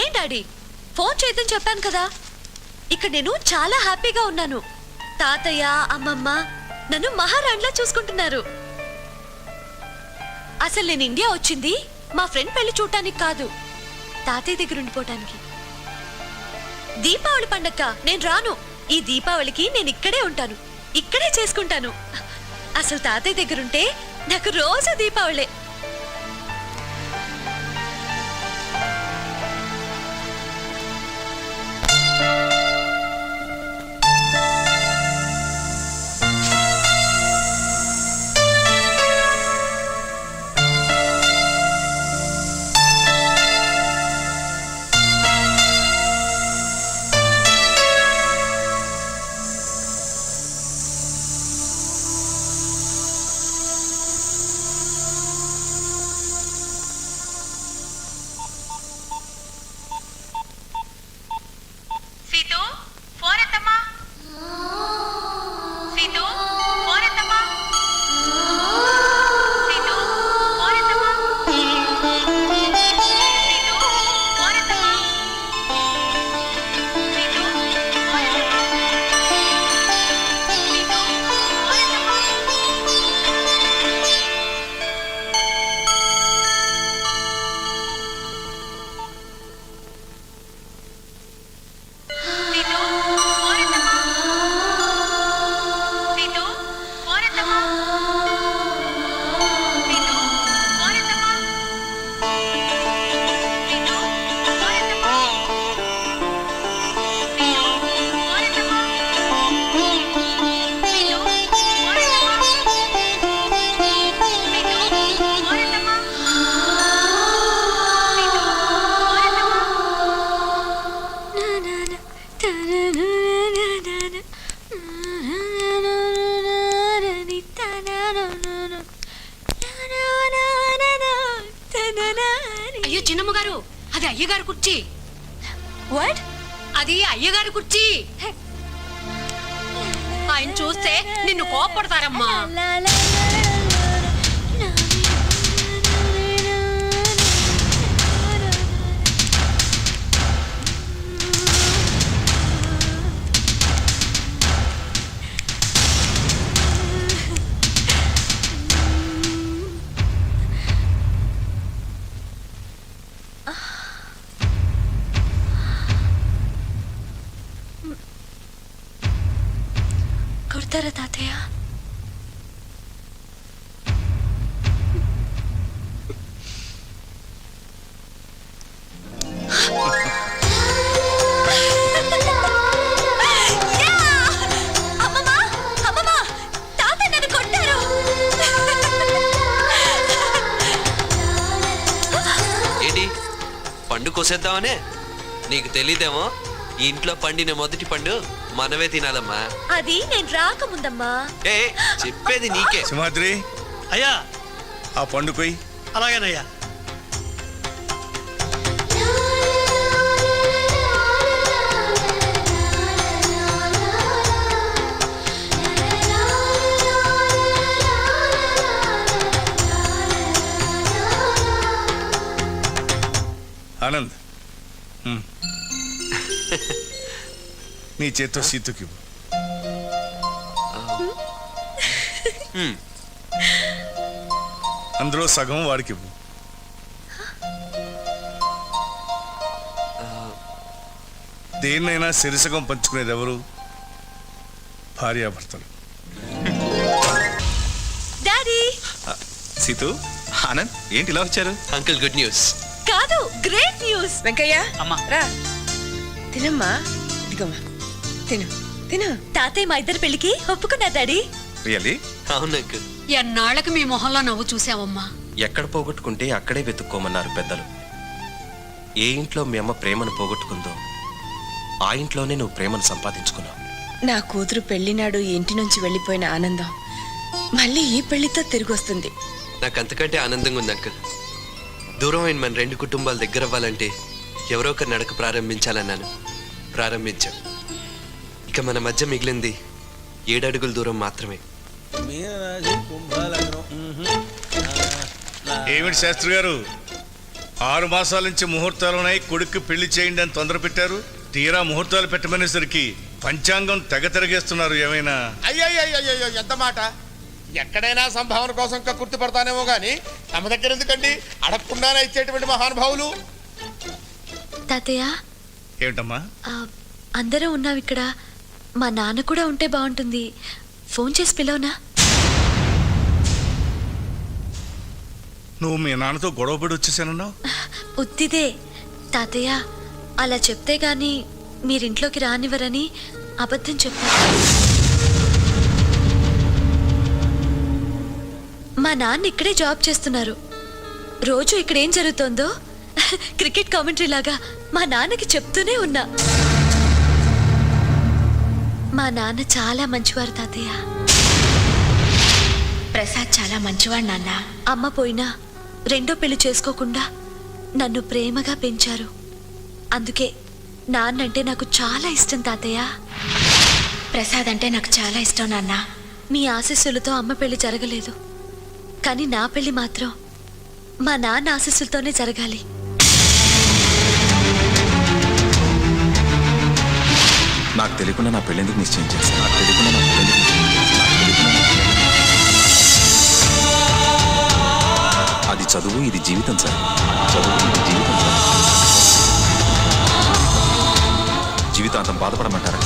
ఏం daddy, phone చేయదని చెప్పాను కదా. ఇక్కడ నేను చాలా హ్యాపీగా ఉన్నాను. తాతయ్య అమ్మమ్మ నన్ను మహారాణిలా చూసుకుంటున్నారు. అసలు నేను ఇండియా వచ్చింది మా ఫ్రెండ్ పెళ్లి చూడటానికి కాదు, తాతయ్య దగ్గర ఉండిపోవటానికి. దీపావళి పండగ నేను రాను. ఈ దీపావళికి నేను ఇక్కడే ఉంటాను, ఇక్కడే చేసుకుంటాను. అసలు తాతయ్య దగ్గరుంటే నాకు రోజు దీపావళే. అయ్యో చిన్నమ్మ గారు, అది అయ్యగారు కుర్చీ. వాట్? అది అయ్యగారు కుర్చీ. ఆయన చూస్తే నిన్ను కోపడతారమ్మా. కొడతారా తాతయ్య? ఏంటి పండు కోసేద్దామనే? నీకు తెలీదేమో, ఈ ఇంట్లో పండిన మొదటి పండు మనమే తినాలమ్మా. అది నేను రాకముందమ్మా. ఏ చెప్పేది నీకే. సింహాద్రి, అయ్యా ఆ పండు కొయ్యి. అలాగేనయ్యా. ఆనంద్, నీ చేత్తో సీతుకి అందులో సగం వాడికి. దేన్నైనా సిరిసగం పంచుకునేది ఎవరు? భార్యాభర్తలు. డాడీ. సీతు, ఆనంద్, ఏంటి ఇలా వచ్చారు? అంకుల్ గుడ్ న్యూస్ కాదు, గ్రేట్ న్యూస్. వెంకయ్య అమ్మా రా, తినమ్మా. ఇదిగమ్మా, తిను తిను. తాతయ్య మా ఇద్దరు పెళ్లికి ఒప్పుకున్నా డాడీ. రియల్లీ? అవును అంకుల్. ఎన్నాళ్ళకి మీ మొహంలో నవ్వు చూసావమ్మా. ఎక్కడ పోగొట్టుకుంటే అక్కడే వెతుక్కోమన్నారు పెద్దలు. ఏ ఇంట్లో మీ అమ్మ ప్రేమను పోగొట్టుకుందో ఆ ఇంట్లోనే నువ్వు ప్రేమను సంపాదించుకున్నావు. నా కూతురు పెళ్లినాడు ఈ ఇంటి నుంచి వెళ్ళిపోయిన ఆనందం మళ్ళీ ఈ పెళ్లితో తిరిగి వస్తుంది. నాకు అంతకంటే ఆనందంగా ఉంది అంకుల్. దూరం అయిన మన రెండు కుటుంబాలు దగ్గర అవ్వాలంటే ఎవరో ఒకరు నడక ప్రారంభించాలన్నాను. ప్రారంభించాం. ఇక మన మధ్య మిగిలింది 7 అడుగుల దూరం మాత్రమే. ఏమిటి శాస్త్రి గారు, 6 మాసాల నుంచి ముహూర్తాలున్నాయి, కొడుక్కి పెళ్లి చేయండి అని తొందర పెట్టారు. తీరా ముహూర్తాలు పెట్టమనేసరికి పంచాంగం తెగ తిరగేస్తున్నారు. ఏమైనా అయ్యో ఎంత మాట. ఎక్కడైనా సంభావన కోసం కక్కుర్తి పడతానేమో గాని తమ దగ్గర ఎందుకండి? అడగకుండానే ఇచ్చేటువంటి మహానుభావులు. తాతయ్య, ఏమిటమ్మా? అందరం ఉన్నాం ఇక్కడ. మా నాన్న కూడా ఉంటే బాగుంటుంది. ఫోన్ చేసి పిలవనా? నువ్వు మీ నాన్నతో గొడవపడి వచ్చేసానన్నావు. ఉత్తిదే తాతయ్య. అలా చెప్తే గాని మీరింట్లోకి రానివ్వరని అబద్ధం చెప్పారు. మా నాన్న ఇక్కడే జాబ్ చేస్తున్నారు. రోజు ఇక్కడేం జరుగుతోందో క్రికెట్ కామెంటరీ లాగా మా నాన్నకి చెప్తూనే ఉన్నా. మా నాన్న చాలా మంచివారు తాతయ్య. ప్రసాద్ చాలా మంచివాడు నాన్న. అమ్మ పోయినా రెండో పెళ్లి చేసుకోకుండా నన్ను ప్రేమగా పెంచారు. అందుకే నాన్నంటే నాకు చాలా ఇష్టం తాతయ్య. ప్రసాద్ అంటే నాకు చాలా ఇష్టం నాన్న. మీ ఆశీస్సులతో అమ్మ పెళ్లి జరగలేదు, కానీ నా పెళ్లి మాత్రం మా నాన్న ఆశీస్సులతోనే జరగాలి. నాకు తెలియకుండా నా పెళ్ళెందుకు నిశ్చయం చేశాను? అది చదువు, ఇది జీవితం సార్. జీవితాంతం బాధపడమంటారా?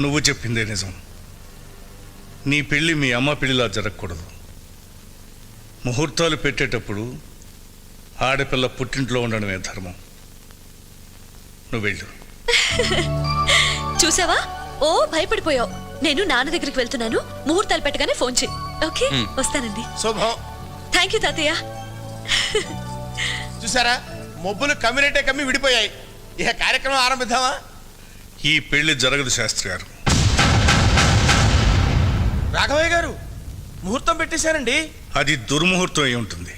నువ్వు చెప్పిందే నిజం. నీ పెళ్లి మీ అమ్మ పెళ్లిలా జరగకూడదు. ముహూర్తాలు పెట్టేటప్పుడు ఆడపిల్ల పుట్టింట్లో ఉండడమే ధర్మం. నువ్వు వెళ్ళు. చూసావా? ఓ భయపడిపోయావు. నేను నాన్న దగ్గరికి వెళ్తున్నాను. ముహూర్తాలు పెట్టగానే ఫోన్ చేయి. ఓకే, వస్తానండి. శుభం. థ్యాంక్ యూ తాతయ్య. చూసారా, మొబ్బులు కమ్మినట్టే కమ్మి విడిపోయాయి. ఇక కార్యక్రమం ఆరంభిద్దామా? ఈ పెళ్లి జరగదు శాస్త్రి గారు. రాఘవయ్య గారు ముహూర్తం పెట్టేశారండి. అది దుర్ముహూర్తం అయి ఉంటుంది.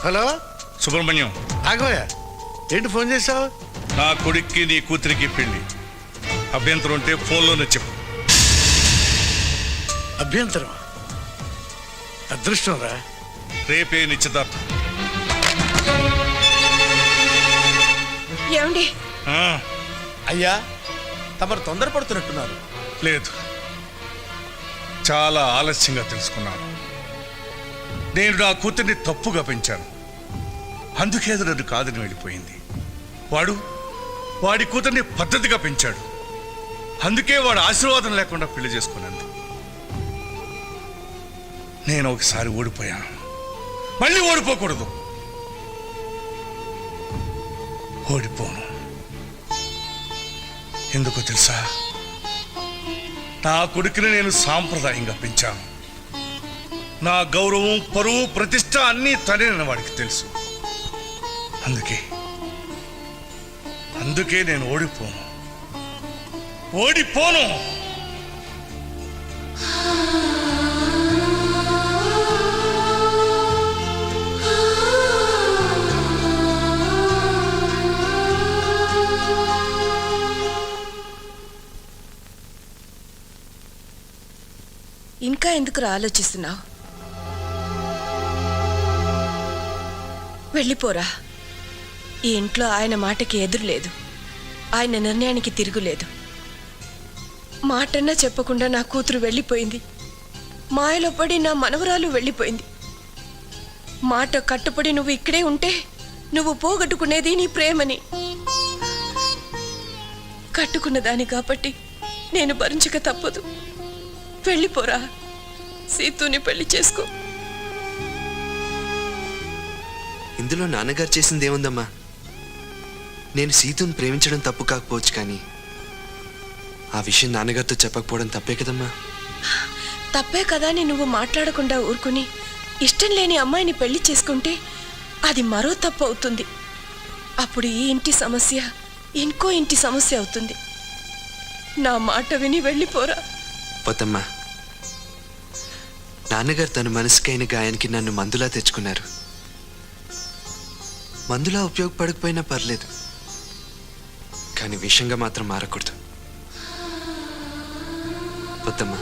హలో సుబ్రహ్మణ్యం, రాఘవయ్య, ఏంటి ఫోన్ చేసావు? నా కొడుక్కి నీ కూతురికి పెళ్లి. అభ్యంతరం ఉంటే ఫోన్లోనే చెప్పు. అభ్యంతరం? అదృష్టం రా. రేపే నిశ్చితార్థం. ఏమండి? ఆ, అయ్యా, తమరు తొందరపడుతున్నట్టున్నారు. లేదు, చాలా ఆలస్యంగా తెలుసుకున్నాను. నేను నా కూతుర్ని తప్పుగా పెంచాను. అందుకే అది నన్ను కాదని వెళ్ళిపోయింది. వాడి కూతుర్ని పద్ధతిగా పెంచాడు. అందుకే వాడు ఆశీర్వాదం లేకుండా పెళ్లి చేసుకున్నాను. నేను ఒకసారి ఓడిపోయాను, మళ్ళీ ఓడిపోకూడదు. ఓడిపోను. ఎందుకో తెలుసా? నా కొడుకుని నేను సాంప్రదాయంగా పెంచాను. నా గౌరవం, పరువు, ప్రతిష్ట అన్నీ తనేనని వాడికి తెలుసు. అందుకే నేను ఓడిపోను. ఇంకా ఎందుకు ఆలోచిస్తున్నావు? వెళ్ళిపోరా. ఈ ఇంట్లో ఆయన మాటకి ఎదురులేదు, ఆయన నిర్ణయానికి తిరుగులేదు. మాటన్నా చెప్పకుండా నా కూతురు వెళ్ళిపోయింది. మాయలో పడి నా మనవరాలు వెళ్ళిపోయింది. మాట కట్టుబడి నువ్వు ఇక్కడే ఉంటే నువ్వు పోగొట్టుకునేది నీ ప్రేమని. కట్టుకున్నదాని కాబట్టి నేను భరించక తప్పదు. వెళ్ళిపోరా. సీతుని పెళ్లి చేసుకో. ఇందులో నాన్నగారు చేసింది ఏముందమ్మా? నేను సీతుని ప్రేమించడం తప్పు కాకపోవచ్చు, కానీ ఆ విషయం నాన్నగారితో చెప్పకపోవడం తప్పే కదమ్మా. తప్పే కదా అని నువ్వు మాట్లాడకుండా ఊరుకుని ఇష్టం లేని అమ్మాయిని పెళ్లి చేసుకుంటే అది మరో తప్పు అవుతుంది. అప్పుడు ఈ ఇంటి సమస్య ఇంకో ఇంటి సమస్య అవుతుంది. నా మాట విని వెళ్ళిపోరా. పోతమ్మా, నాన్నగారు తన మనసుకైన గాయానికి నన్ను మందులా తెచ్చుకున్నారు. మందులా ఉపయోగపడకపోయినా పర్లేదు, కానీ విషంగా మాత్రం మారకూడదు. వద్దమ్మా.